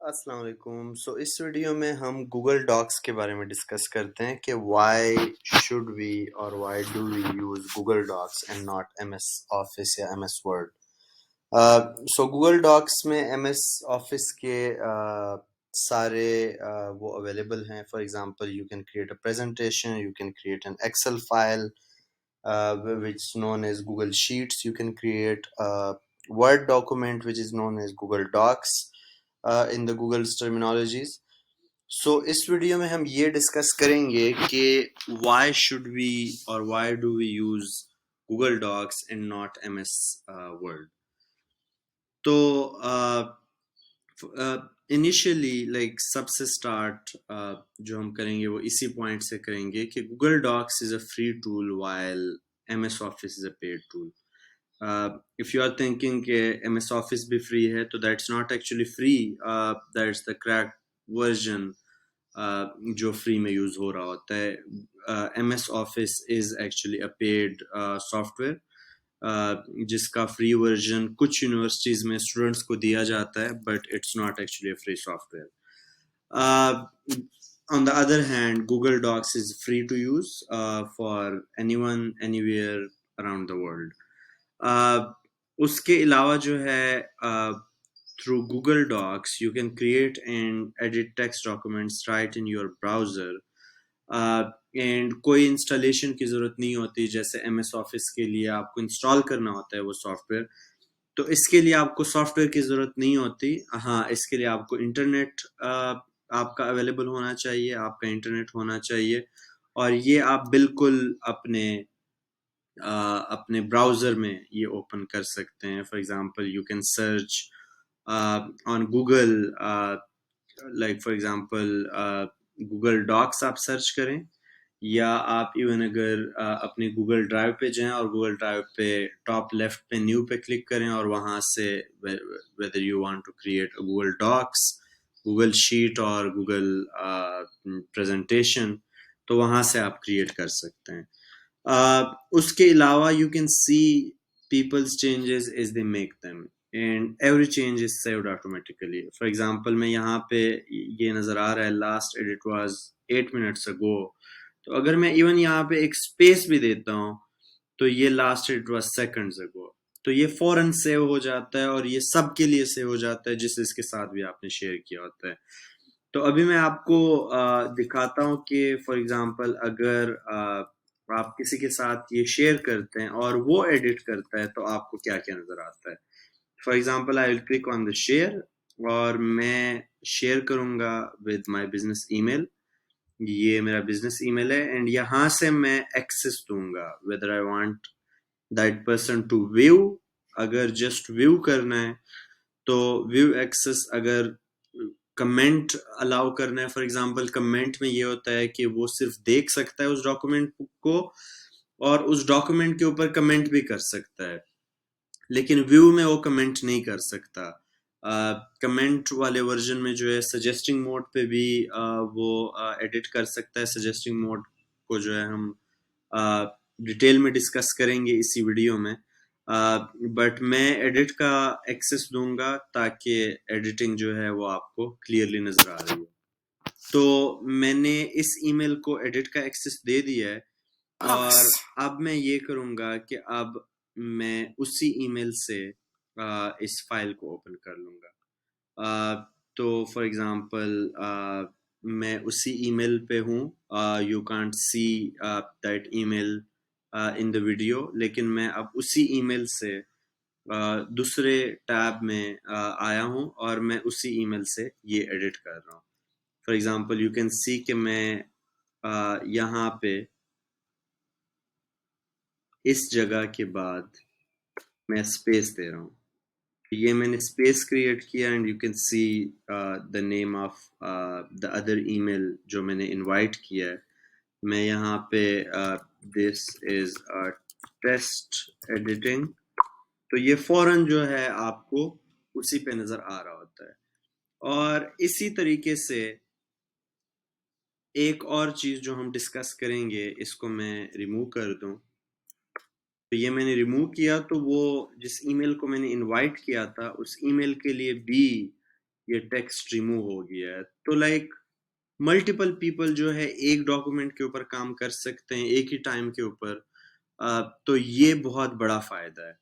السلام علیکم. اس ویڈیو میں ہم گوگل ڈاکس کے بارے میں ڈسکس کرتے ہیں کہ وائی شوڈ وی اور why do we use Google Docs and not M S Office یا M S Word. Google Docs میں ایم ایس آفس کے سارے وہ اویلیبل ہیں. For example you can create a presentation, you can create an Excel file which is known as Google Sheets. You can create a Word document which is known as Google Docs in the Google's terminologies. اس video میں ہم یہ discuss کریں گے کہ why should we or why do we use Google Docs and not MS Word. تو initially سب سے start جو ہم کریں گے وہ اسی پوائنٹ سے کریں گے کہ Google Docs is a free tool while M S Office is a paid tool. If you are thinking کہ ایم ایس آفس بھی فری ہے تو that's not actually free, that's the crack version جو free میں use ہو رہا ہوتا ہے. M S Office is actually a paid software جس کا فری ورژن کچھ یونیورسٹیز میں اسٹوڈنٹس کو دیا جاتا ہے, but it's not actually a free software. On the other hand Google Docs is free to use for anyone anywhere around the world. اس کے علاوہ جو ہے through Google Docs you can create and edit text documents right in your browser, and کوئی installation کی ضرورت نہیں ہوتی. جیسے ایم ایس آفس کے لیے آپ کو انسٹال کرنا ہوتا ہے وہ سافٹ ویئر, تو اس کے لیے آپ کو سافٹ ویئر کی ضرورت نہیں ہوتی. ہاں, اس کے لیے آپ کو انٹرنیٹ آپ کا اویلیبل ہونا چاہیے, آپ کا انٹرنیٹ ہونا چاہیے, اور یہ آپ بالکل اپنے براؤزر میں یہ اوپن کر سکتے ہیں. For example you can search on Google, like for example Google Docs آپ سرچ کریں, یا آپ ایون اگر اپنے گوگل ڈرائیو پہ جائیں اور گوگل ڈرائیو پہ ٹاپ لیفٹ پہ نیو پہ کلک کریں, اور وہاں سے whether you want to create a Google Docs, Google sheet اور گوگل پریزنٹیشن, تو وہاں سے آپ کریٹ کر سکتے ہیں. اس کے علاوہ you can C people's changes as they make them, and every change is saved automatically. For example, میں یہاں پہ یہ نظر آ رہا ہے last edit was 8 minutes ago, تو اگر میں ایون یہاں پہ ایک اسپیس بھی دیتا ہوں تو یہ لاسٹ ایڈٹ واز سیکنڈز اگو, تو یہ فوراً سیو ہو جاتا ہے, اور یہ سب کے لیے سیو ہو جاتا ہے جس کے ساتھ بھی آپ نے شیئر کیا ہوتا ہے. تو ابھی میں آپ کو دکھاتا ہوں کہ فار ایگزامپل اگر آپ کسی کے ساتھ یہ شیئر کرتے ہیں اور وہ ایڈٹ کرتا ہے تو آپ کو کیا کیا نظر آتا ہے. For example I will click on the share, اور میں شیئر کروں گا ود مائی بزنس ای میل. یہ میرا بزنس ای میل ہے, اینڈ یہاں سے میں ایکسس دوں گا whether I want that person to view. اگر جسٹ ویو کرنا ہے تو ویو ایکسس, اگر کمنٹ الاؤ کرنا ہے, فار ایگزامپل کمنٹ میں یہ ہوتا ہے کہ وہ صرف دیکھ سکتا ہے اس ڈاکومنٹ کو, اور اس ڈاکومنٹ کے اوپر کمنٹ بھی کر سکتا ہے, لیکن ویو میں وہ کمنٹ نہیں کر سکتا. کمنٹ والے ورژن میں جو ہے سجیسٹنگ موڈ پہ بھی وہ ایڈٹ کر سکتا ہے. سجیسٹنگ موڈ کو جو ہے ہم ڈیٹیل میں ڈسکس کریں گے اسی ویڈیو میں, بٹ میں ایڈٹ کا ایکسس دوں گا تاکہ ایڈیٹنگ جو ہے وہ آپ کو کلیئرلی نظر آ رہی ہے. تو میں نے اس ای میل کو ایڈٹ کا ایکسس دے دیا ہے, اور اب میں یہ کروں گا کہ اب میں اسی ای میل سے اس فائل کو اوپن کر لوں گا. تو فار ایگزامپل میں اسی ای میل پہ ہوں, you can't see that email in the video, لیکن میں اب اسی ای میل سے دوسرے ٹیب میں آیا ہوں, اور میں اسی ای میل سے یہ ایڈٹ کر رہا ہوں. فار ایگزامپل یو کین سی کہ میں یہاں پہ اس جگہ کے بعد میں اسپیس دے رہا ہوں. یہ میں نے اسپیس کریٹ کیا, and you can see the name of the other email جو میں نے انوائٹ کیا ہے. میں یہاں پہ دس از ٹیسٹ ایڈیٹنگ, تو یہ فوراً جو ہے آپ کو اسی پہ نظر آ رہا ہوتا ہے. اور اسی طریقے سے ایک اور چیز جو ہم ڈسکس کریں گے, اس کو میں ریموو کر دوں, تو یہ میں نے ریموو کیا, تو وہ جس ای میل کو میں نے انوائٹ کیا تھا اس ای میل کے لیے بھی یہ ٹیکسٹ ریموو ہو گیا ہے. تو لائک ملٹیپل پیپل جو ہے ایک ڈاکومنٹ کے اوپر کام کر سکتے ہیں ایک ہی ٹائم کے اوپر. تو یہ بہت بڑا فائدہ ہے.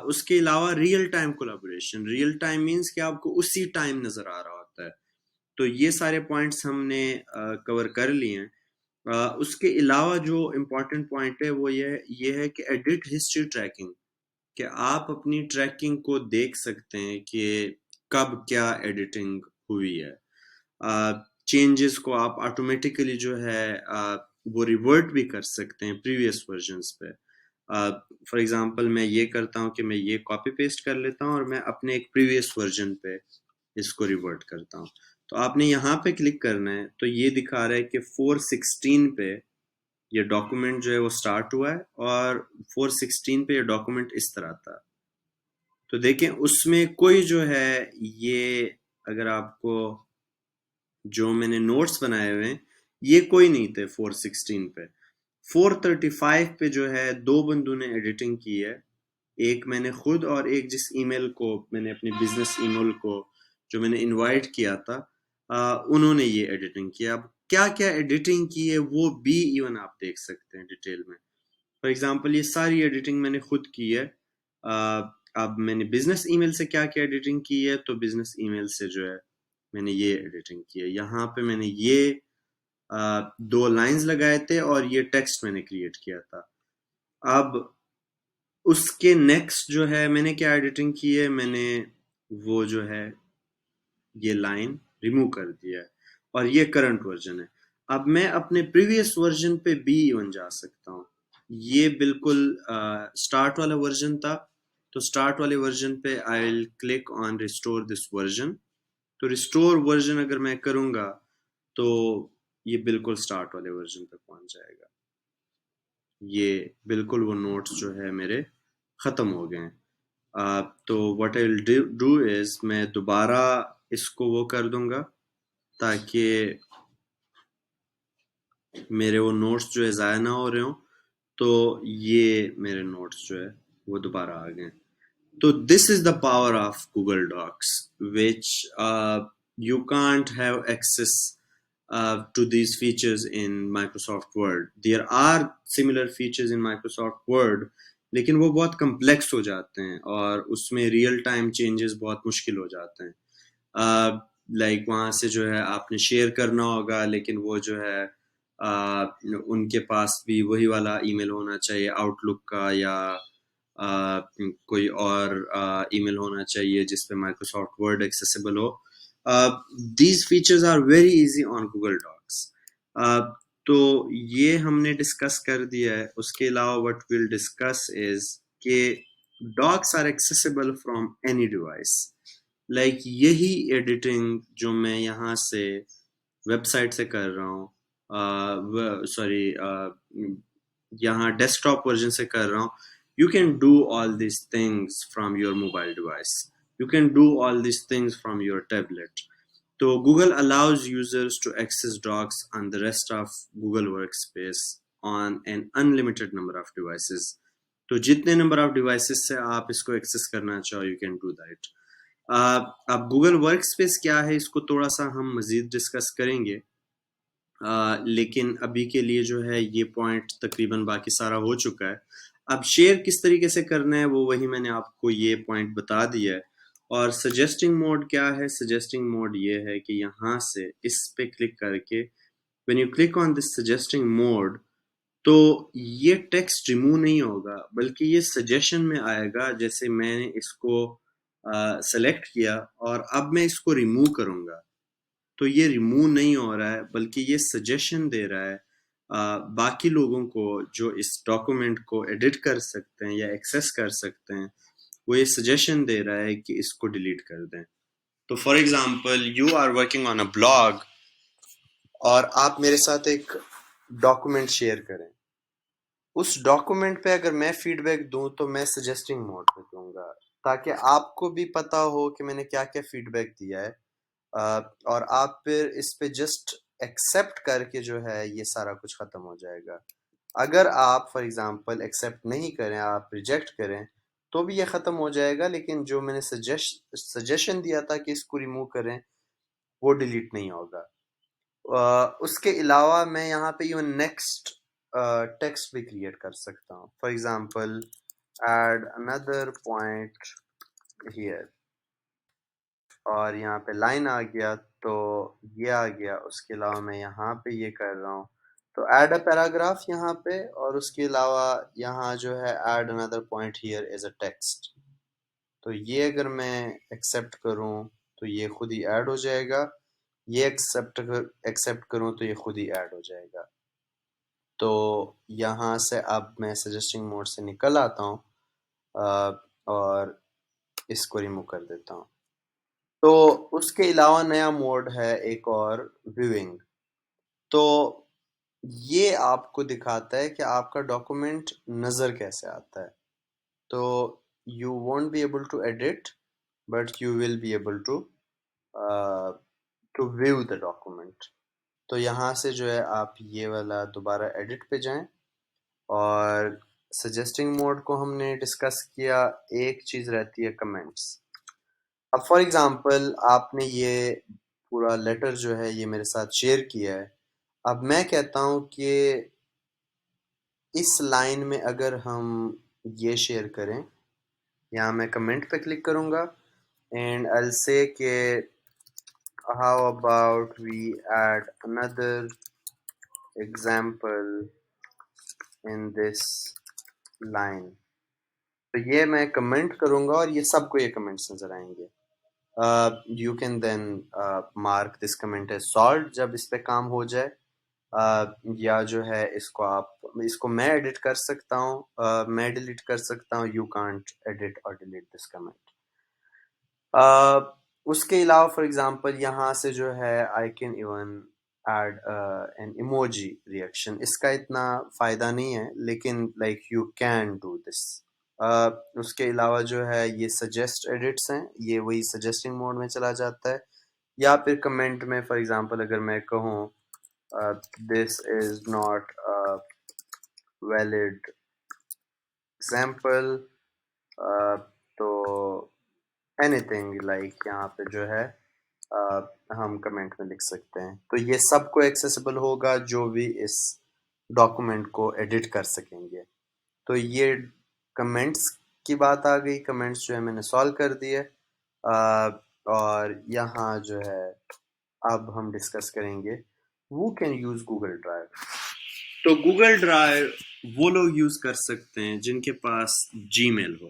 اس کے علاوہ real time collaboration. Real time means کہ آپ کو اسی ٹائم نظر آ رہا ہوتا ہے. تو یہ سارے پوائنٹس ہم نے کور کر لیے ہیں. اس کے علاوہ جو امپورٹنٹ پوائنٹ ہے وہ یہ ہے کہ ایڈٹ ہسٹری ٹریکنگ, کہ آپ اپنی ٹریکنگ کو دیکھ سکتے ہیں کہ کب کیا ایڈیٹنگ ہوئی ہے. چینجز کو آپ آٹومیٹیکلی جو ہے وہ ریورٹ بھی کر سکتے ہیں پریویس ورژنس پہ. فار ایگزامپل میں یہ کرتا ہوں کہ میں یہ کاپی پیسٹ کر لیتا ہوں اور میں اپنے ایک پریویس ورژن پہ اس کو ریورٹ کرتا ہوں. تو آپ نے یہاں پہ کلک کرنا ہے تو یہ دکھا رہا ہے کہ 416 پہ یہ ڈاکومنٹ جو ہے وہ سٹارٹ ہوا ہے اور 416 پہ یہ ڈاکومنٹ اس طرح تھا. تو دیکھیں اس میں کوئی جو ہے یہ اگر آپ کو جو میں نے نوٹس بنائے ہوئے ہیں یہ کوئی نہیں تھے 416 پہ. 435 پہ جو ہے دو بندوں نے ایڈیٹنگ کی ہے, ایک میں نے خود اور ایک جس ای میل کو میں نے اپنی بزنس ای میل کو جو میں نے انوائٹ کیا تھا انہوں نے یہ ایڈیٹنگ کیا. اب کیا کیا ایڈیٹنگ کی ہے وہ بھی ایون آپ دیکھ سکتے ہیں ڈیٹیل میں. فار ایگزامپل یہ ساری ایڈیٹنگ میں نے خود کی ہے. اب میں نے بزنس ای میل سے کیا کیا ایڈیٹنگ کی ہے تو بزنس ای میل سے جو ہے میں نے یہ ایڈیٹنگ کی ہے. یہاں پہ میں نے یہ 2 لائنز لگائے تھے اور یہ ٹیکسٹ میں نے کریٹ کیا تھا. اب اس کے نیکسٹ جو ہے میں نے کیا ایڈیٹنگ کی ہے, میں نے وہ جو ہے یہ لائن ریموو کر دیا ہے اور یہ کرنٹ ورژن ہے. اب میں اپنے پریویس ورژن پہ بھی ایون جا سکتا ہوں. یہ بالکل سٹارٹ والا ورژن تھا تو سٹارٹ والے ورژن پہ I will click on restore this version. تو ریسٹور ورژن اگر میں کروں گا تو یہ بالکل سٹارٹ والے ورژن پہ پہنچ جائے گا. یہ بالکل وہ نوٹس جو ہے میرے ختم ہو گئے ہیں. تو what I will do is میں دوبارہ اس کو وہ کر دوں گا تاکہ میرے وہ نوٹس جو ہے ضائع نہ ہو رہے ہوں. تو یہ میرے نوٹس جو ہے وہ دوبارہ آ گئے. تو this is the power of Google Docs which you can't have access to these features in Microsoft Word. There are similar features in Microsoft Word لیکن وہ بہت کمپلیکس ہو جاتے ہیں اور اس میں ریئل ٹائم چینجز بہت مشکل ہو جاتے ہیں. لائک وہاں سے جو ہے آپ نے شیئر کرنا ہوگا لیکن وہ جو ہے ان کے پاس بھی وہی والا ای میل ہونا چاہیے آؤٹ لک کا یا کوئی اور ای میل ہونا چاہیے جس پہ مائکروسافٹ ورڈ ایکسیسیبل ہو. These features are very easy on Google Docs. تو یہ ہم نے ڈسکس کر دیا ہے. اس کے علاوہ وٹ ویل ڈسکس از کہ docs are accessible from any device. Like یہی ایڈیٹنگ جو میں یہاں سے ویب سائٹ سے کر رہا ہوں, یہاں ڈیسک ٹاپ ورژن سے کر رہا ہوں, you can do all these things from your mobile device. You can do all these things from your tablet. So Google allows users to access Docs on the rest of Google Workspace on an unlimited number of devices. تو جتنے number of devices سے آپ اس کو access کرنا چاہو you can do that. اب Google work space کیا ہے اس کو تھوڑا سا ہم مزید ڈسکس کریں گے, لیکن ابھی کے لیے جو ہے یہ پوائنٹ تقریباً باقی سارا ہو چکا ہے. اب شیئر کس طریقے سے کرنا ہے وہ وہی میں نے آپ کو یہ پوائنٹ بتا دیا ہے. اور سجیسٹنگ موڈ کیا ہے, سجیسٹنگ موڈ یہ ہے کہ یہاں سے اس پہ کلک کر کے when you click on this suggesting mode تو یہ ٹیکسٹ ریموو نہیں ہوگا بلکہ یہ سجیشن میں آئے گا. جیسے میں نے اس کو سلیکٹ کیا اور اب میں اس کو ریموو کروں گا تو یہ ریموو نہیں ہو رہا ہے بلکہ یہ سجیشن دے رہا ہے باقی لوگوں کو جو اس ڈاکومنٹ کو ایڈٹ کر سکتے ہیں یا ایکسیس کر سکتے ہیں. وہ یہ سجیشن دے رہا ہے کہ اس کو ڈیلیٹ کر دیں. تو for example you are working on a blog اور آپ میرے ساتھ ایک ڈاکومنٹ شیئر کریں. اس ڈاکومنٹ پہ اگر میں فیڈ بیک دوں تو میں سجیسٹنگ موڈ پہ دوں گا تاکہ آپ کو بھی پتہ ہو کہ میں نے کیا کیا فیڈ بیک دیا ہے, اور آپ پھر اس پہ جسٹ ایکسیپٹ کر کے جو ہے یہ سارا کچھ ختم ہو جائے گا. اگر آپ فار ایگزامپل ایکسیپٹ نہیں کریں, آپ ریجیکٹ کریں تو بھی یہ ختم ہو جائے گا، لیکن جو میں نے سجیشن دیا تھا کہ اس کو ریموو کریں وہ ڈیلیٹ نہیں ہوگا۔ اس کے علاوہ میں یہاں پہ ایون نیکسٹ ٹیکسٹ بھی کریٹ کر سکتا ہوں. For example add another point here, اور یہاں پہ لائن آ گیا تو یہ آ گیا. اس کے علاوہ میں یہاں پہ یہ کر رہا ہوں تو ایڈ اے پیراگراف یہاں پہ، اور اس کے علاوہ یہاں جو ہے add another point here as a text. تو یہ اگر میں ایکسیپٹ کروں تو یہ خود ہی ایڈ ہو جائے گا، یہ ایکسیپٹ کروں تو یہ خود ہی ایڈ ہو جائے گا. تو یہاں سے اب میں سجیسٹنگ موڈ سے نکل آتا ہوں اور اس کو ریموو کر دیتا ہوں. تو اس کے علاوہ نیا موڈ ہے ایک اور، ویونگ. تو یہ آپ کو دکھاتا ہے کہ آپ کا ڈاکومنٹ نظر کیسے آتا ہے. تو you won't be able to edit but you will be able to view the document. تو یہاں سے جو ہے آپ یہ والا دوبارہ ایڈٹ پہ جائیں، اور سجیسٹنگ موڈ کو ہم نے ڈسکس کیا. ایک چیز رہتی ہے کمنٹس. اب فار ایگزامپل آپ نے یہ پورا لیٹر جو ہے یہ میرے ساتھ شیئر کیا ہے. اب میں کہتا ہوں کہ اس لائن میں اگر ہم یہ شیئر کریں، یہاں میں کمنٹ پہ کلک کروں گا اینڈ I'll say کہ how about we add another example in this line. تو یہ میں کمنٹ کروں گا اور یہ سب کو یہ کمنٹس نظر آئیں گے. You can then mark this comment as solved جب اس پہ کام ہو جائے. یا جو ہے اس کو میں ایڈٹ کر سکتا ہوں، میں ڈیلیٹ کر سکتا ہوں. You can't edit or delete this comment. اس کے علاوہ فار ایگزامپل یہاں سے جو ہے I can even add an emoji reaction. اس کا اتنا فائدہ نہیں ہے لیکن like you can do this. اس کے علاوہ جو ہے یہ سجیسٹ ایڈٹس ہیں، یہ وہی سجیسٹنگ موڈ میں چلا جاتا ہے. یا پھر کمنٹ میں فار ایگزامپل اگر میں کہوں this is not a valid example، تو اینی تھنگ لائک یہاں پہ جو ہے ہم کمنٹ میں لکھ سکتے ہیں. تو یہ سب کو ایکسیسیبل ہوگا جو بھی اس ڈاکومنٹ کو ایڈٹ کر سکیں گے. تو یہ کمنٹس کی بات آ گئی. کمنٹس جو ہے میں نے سالو کر دیے. اور یہاں جو ہے اب ہم ڈسکس کریں گے who can use Google Drive. تو گوگل ڈرائیو وہ لوگ یوز کر سکتے ہیں جن کے پاس جی میل ہو.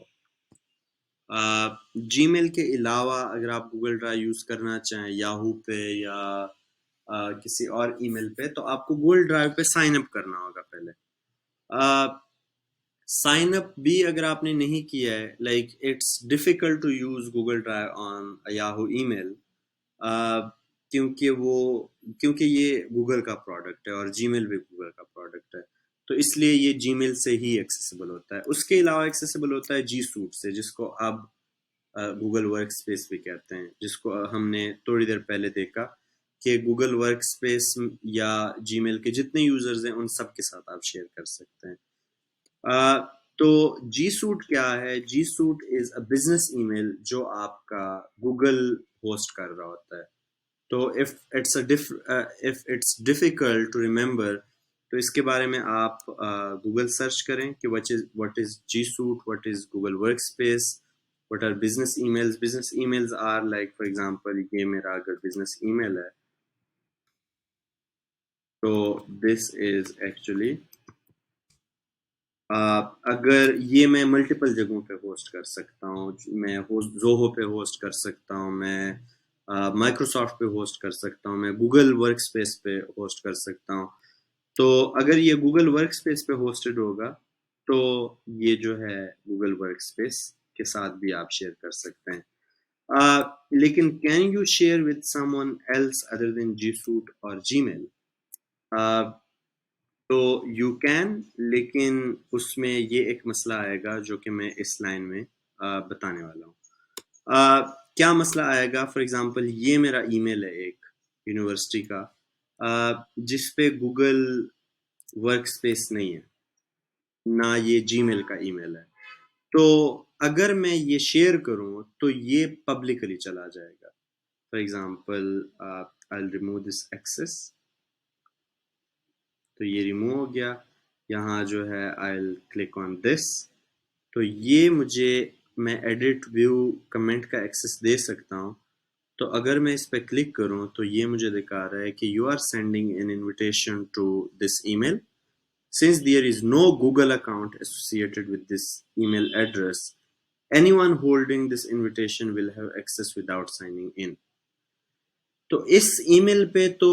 جی میل کے علاوہ اگر آپ گوگل ڈرائیو یوز کرنا چاہیں یاہو پہ یا کسی اور ای میل پہ، تو آپ کو گوگل ڈرائیو پہ سائن اپ کرنا ہوگا پہلے. سائن اپ بھی اگر آپ نے نہیں کیا ہے، like it's difficult to use Google Drive on Yahoo email, کیونکہ یہ گوگل کا پروڈکٹ ہے اور جی میل بھی گوگل کا پروڈکٹ ہے. تو اس لیے یہ جی میل سے ہی ایکسیسیبل ہوتا ہے. اس کے علاوہ ایکسیسیبل ہوتا ہے جی سوٹ سے، جس کو اب گوگل ورک اسپیس بھی کہتے ہیں، جس کو ہم نے تھوڑی دیر پہلے دیکھا کہ گوگل ورک اسپیس یا جی میل کے جتنے یوزرز ہیں ان سب کے ساتھ آپ شیئر کر سکتے ہیں. تو جی سوٹ کیا ہے؟ جی suit is a business e میل جو آپ کا گوگل ہوسٹ کر رہا ہوتا ہے. تو if it's difficult to remember، تو اس کے بارے میں آپ گوگل سرچ کریں کہ what is G Suite, what is Google Workspace, what are business emails. Business emails are like for example یہ میرا اگر business email ہے تو this is actually اگر یہ میں ملٹیپل جگہوں پہ ہوسٹ کر سکتا ہوں. میں زوہو پہ ہوسٹ کر سکتا ہوں، میں مائکروسافٹ پہ ہوسٹ کر سکتا ہوں، میں گوگل ورک اسپیس پہ ہوسٹ کر سکتا ہوں. تو اگر یہ گوگل ورک اسپیس پہ ہوسٹڈ ہوگا تو یہ جو ہے گوگل ورک اسپیس کے ساتھ بھی آپ شیئر کر سکتے ہیں. لیکن can you share with someone else other than G Suite اور جی میل؟ تو یو کین، لیکن اس میں یہ ایک مسئلہ آئے گا جو کہ میں اس لائن میں بتانے والا ہوں. کیا مسئلہ آئے گا؟ فار ایگزامپل یہ میرا ای میل ہے ایک یونیورسٹی کا، جس پہ گوگل ورک اسپیس نہیں ہے، نہ یہ جی میل کا ای میل ہے. تو اگر میں یہ شیئر کروں تو یہ پبلکلی چلا جائے گا. For example I'll remove this access. تو یہ ریموو ہو گیا. یہاں جو ہے I'll click on this. تو یہ میں ایڈٹ ویو کمنٹ کا ایکسس دے سکتا ہوں. تو اگر میں اس پہ کلک کروں تو یہ مجھے دکھا رہا ہے کہ you are sending an invitation to this email. Since there is no Google account associated with this email address, anyone holding this invitation will have access without signing in. تو اس ای میل پہ تو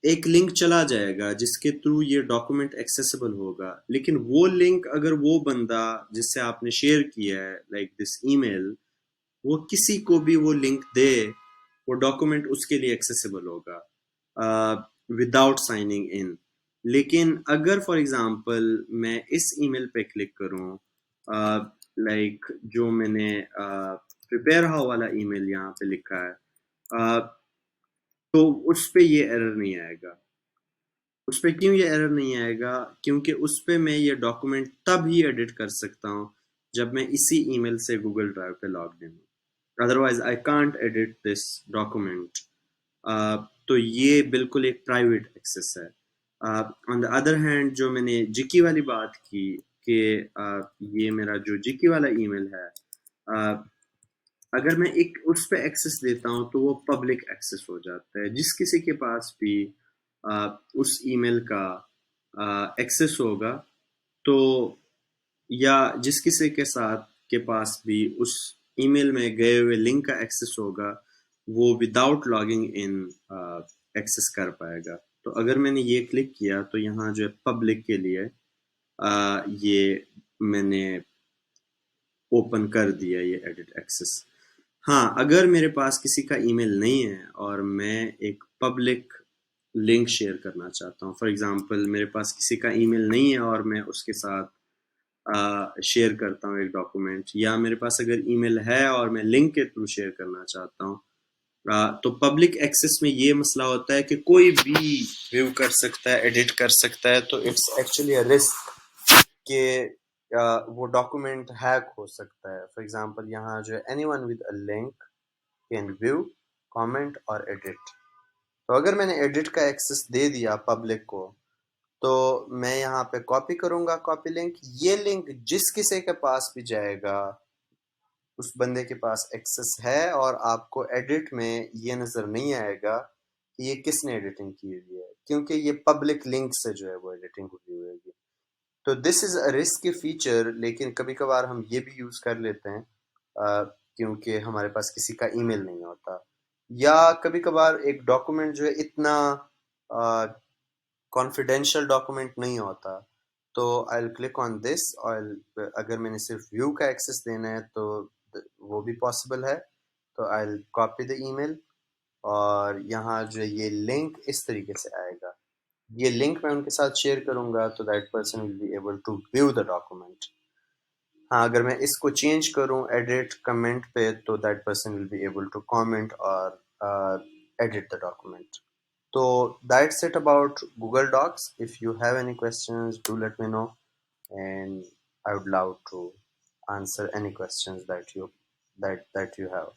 ایک لنک چلا جائے گا جس کے through یہ document accessible ہوگا، لیکن وہ لنک اگر وہ بندہ جس سے آپ نے شیئر کیا ہے لائک دس ای میل، وہ کسی کو بھی وہ لنک دے، وہ ڈاکومنٹ اس کے لیے ایکسیسیبل ہوگا وداؤٹ سائننگ ان. لیکن اگر فار ایگزامپل میں اس ای میل پہ کلک کروں، لائک جو میں نے پریپیئر ہاؤ والا ای میل یہاں پہ لکھا ہے، تو اس پہ یہ ایرر نہیں آئے گا. اس پہ کیوں یہ ایرر نہیں آئے گا؟ کیونکہ اس پہ میں یہ ڈاکومنٹ تب ہی ایڈٹ کر سکتا ہوں جب میں اسی ای میل سے گوگل ڈرائیو پہ لاگ ان ہوں. Otherwise I can't edit this document. تو یہ بالکل ایک پرائیویٹ ایکسیس ہے. آن دا ادر ہینڈ جو میں نے جکی والی بات کی کہ یہ میرا جو جکی والا ای میل ہے، اگر میں ایک اس پہ ایکسس دیتا ہوں تو وہ پبلک ایکسس ہو جاتا ہے. جس کسی کے پاس بھی اس ای میل کا ایکسس ہوگا، تو یا جس کسی کے پاس بھی اس ای میل میں گئے ہوئے لنک کا ایکسس ہوگا، وہ وداؤٹ لاگنگ ان ایکسس کر پائے گا. تو اگر میں نے یہ کلک کیا تو یہاں جو ہے پبلک کے لیے یہ میں نے اوپن کر دیا یہ ایڈٹ ایکسس. ہاں، اگر میرے پاس کسی کا ای میل نہیں ہے اور میں ایک پبلک لنک شیئر کرنا چاہتا ہوں، فار ایگزامپل میرے پاس کسی کا ای میل نہیں ہے اور میں اس کے ساتھ شیئر کرتا ہوں ایک ڈاکومنٹ، یا میرے پاس اگر ای میل ہے اور میں لنک کے تھرو شیئر کرنا چاہتا ہوں، تو پبلک ایکسس میں یہ مسئلہ ہوتا ہے کہ کوئی بھی ویو کر سکتا ہے، ایڈٹ کر سکتا ہے. تو اٹس ایکچولی اے رسک کہ وہ ڈاکومنٹ ہیک ہو سکتا ہے. فار ایگزامپل یہاں جو ہے anyone with a link can view comment اور ایڈٹ. تو اگر میں نے ایڈٹ کا ایکسس دے دیا پبلک کو، تو میں یہاں پہ کاپی کروں گا کاپی لنک. یہ لنک جس کسی کے پاس بھی جائے گا، اس بندے کے پاس ایکسس ہے اور آپ کو ایڈٹ میں یہ نظر نہیں آئے گا کہ یہ کس نے ایڈیٹنگ کی ہوئی ہے، کیونکہ یہ پبلک لنک سے جو ہے وہ ایڈیٹنگ ہوئی ہوئے گی. تو دس از اے رسکی فیچر، لیکن کبھی کبھار ہم یہ بھی یوز کر لیتے ہیں کیونکہ ہمارے پاس کسی کا ای میل نہیں ہوتا، یا کبھی کبھار ایک ڈاکومنٹ جو ہے اتنا کانفیڈینشیل ڈاکومنٹ نہیں ہوتا. تو آئی ول کلک آن دس، اور اگر میں نے صرف ویو کا ایکسس دینا ہے تو وہ بھی پاسبل ہے. تو آئی ول کاپی دا ای میل، اور یہاں جو یہ لنک اس طریقے سے آئے گا. یہ لنک میں ان کے ساتھ شیئر کروں گا تو that person will be able to view the document. ہاں، اگر میں اس کو چینج کروں ایڈٹ کمنٹ پہ تو that person will be able to comment اور edit the document. So that's it about Google Docs. If you have any questions, do let me know, and I would love to answer any questions that you have.